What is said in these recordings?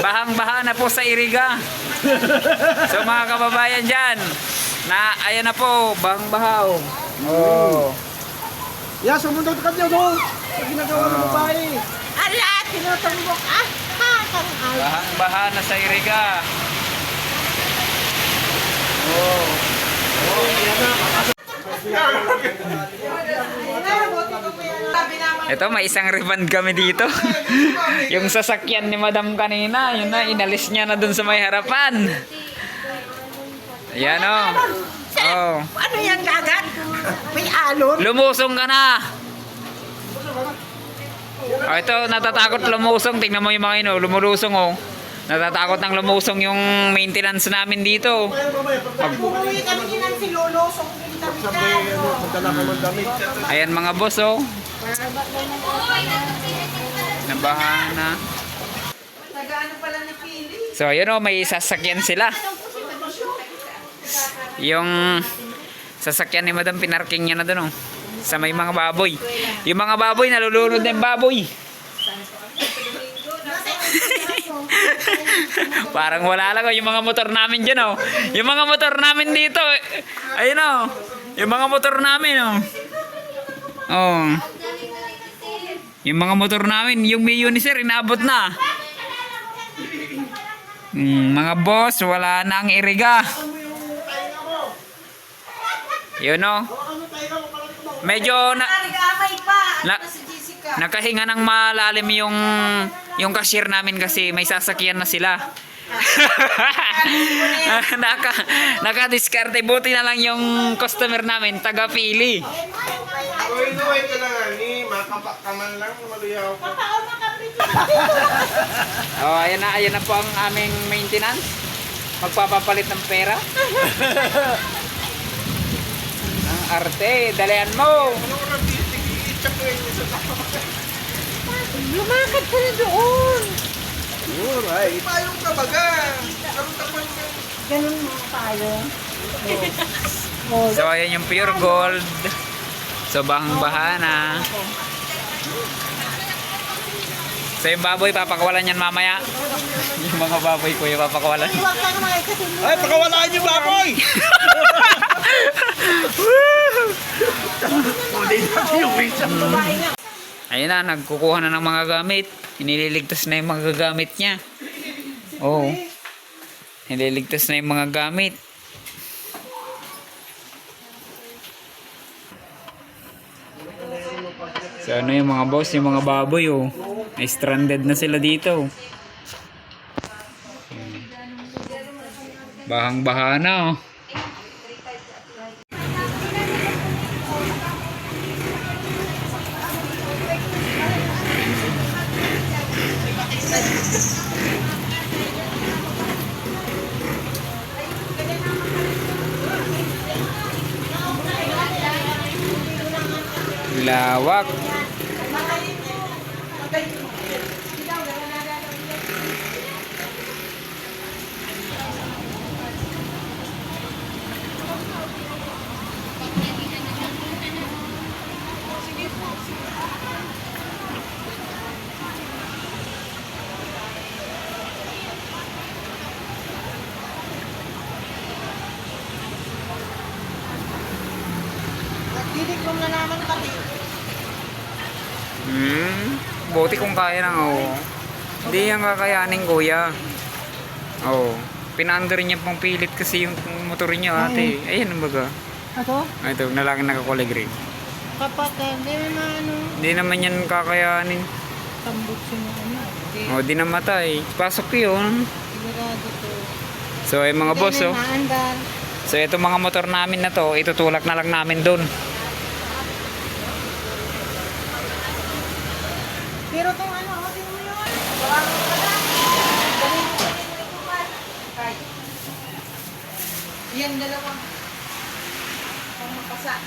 bahang-baha na po sa Iriga. So mga kababayan dyan, na ayan na po, bahang-bahaw. Oh. Yeah, sumundot ka dyan, oh. Sa ginagawa ng babae. Ala, tinutumbok. Bahang-baha na sa Iriga. Oh. Ito, may isang reband kami dito. Yung sasakyan ni Madam kanina, yun na, inalis niya na dun sa may harapan. Ayan o. Oh. Ano yan, gagat? May alon? Lumusong ka na. Oh, ito, natatakot lumusong. Tingnan mo yung mga ino, lumulusong oh. Natatakot ng lumusong yung maintenance namin dito. Umuwi kami ninan si Lolo, so Ayan mga boss oh. Nabahan na. Nag-ano pala ni Pili? So yun oh, may sasakyan sila. Yung sasakyan ni Madam pinarking niya na dun oh. Sa may mga baboy. Yung mga baboy nalulunod na yung baboy. Parang wala lang oh, yung mga motor namin dyan oh. Yung mga motor namin dito. Ayun oh. Yung mga motor namin oh. Oh. Yung mga motor namin, yung may Unicer, inabot na. Mga boss, wala na ang Iriga. Yun oh. Medyo na, nakahinga ng malalim yung cashier namin kasi may sasakyan na sila. Naka-discarte. Buti na lang yung customer namin, taga-pili. Inuwi ka na nga ni, makapakaman lang, maluyaw ko. Oh, ayan na po ang aming maintenance. Magpapapalit ng pera. Ang arte, dalian mo. Lumakad ka na doon. Alright. Payong ka baga. Karutawan ka. Ganun mga tayo. So, ayan yung pure gold. So, bahang-baha na. So, yung baboy, papakawalan yan mamaya. Yung mga baboy ko, yung papakawalan. Huwag ka naman kasi Ay, pakawalaan niyo baboy! Ayun na, nagkukuha na ng mga gamit. Inililigtas na yung mga gamit niya. Oo. Inililigtas na yung mga gamit. So ano yung mga boss, yung mga baboy oh. Ay stranded na sila dito. Bahang-baha na oh. Lawak. Didig mo na naman kami. Buti kung kaya na oh. Hindi yan kakayanin kuya. Oh. Pinaandar niya pang pilit kasi yung motor niya ate. Ayan ang baga. Ato? Ito, nalaking nakakulay green. Kapatid, di na ano. Hindi naman yan kakayanin. Tambot siya na ano. Oh, di namatay. Pasok yun. Sigurado to. So, ay mga boss oh. Naandar. So, itong mga motor namin na to, itutulak na lang namin doon. Pero itong ano, tingnan mo yun. Yan, dalawa. Pang mapasa.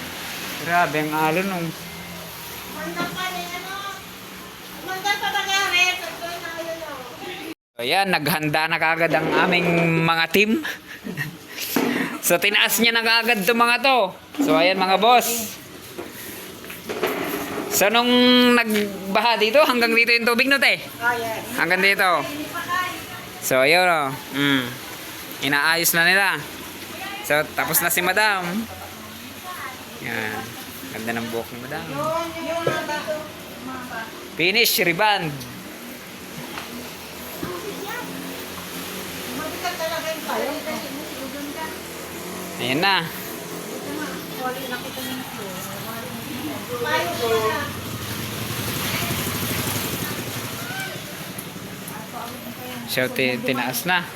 Grabe ang alon nung. Mandang pa rin, ano? Mandang pa bagari. Tatlo na yun, oh. Ayan, naghanda na kagad ang aming mga team. So, tinaas niya na kagad itong mga to. So, ayan mga boss. So, nung nagbaha dito, hanggang dito yung tubig no, te? Ah, yes. Hanggang dito. So, ayun o. Inaayos na nila. So, tapos na si madam. Yan. Ganda ng buhok ni madam. Yung mga Finish, reband. mabigat talaga yung payo. Ayan na. Payo ko na. So, tinaas na.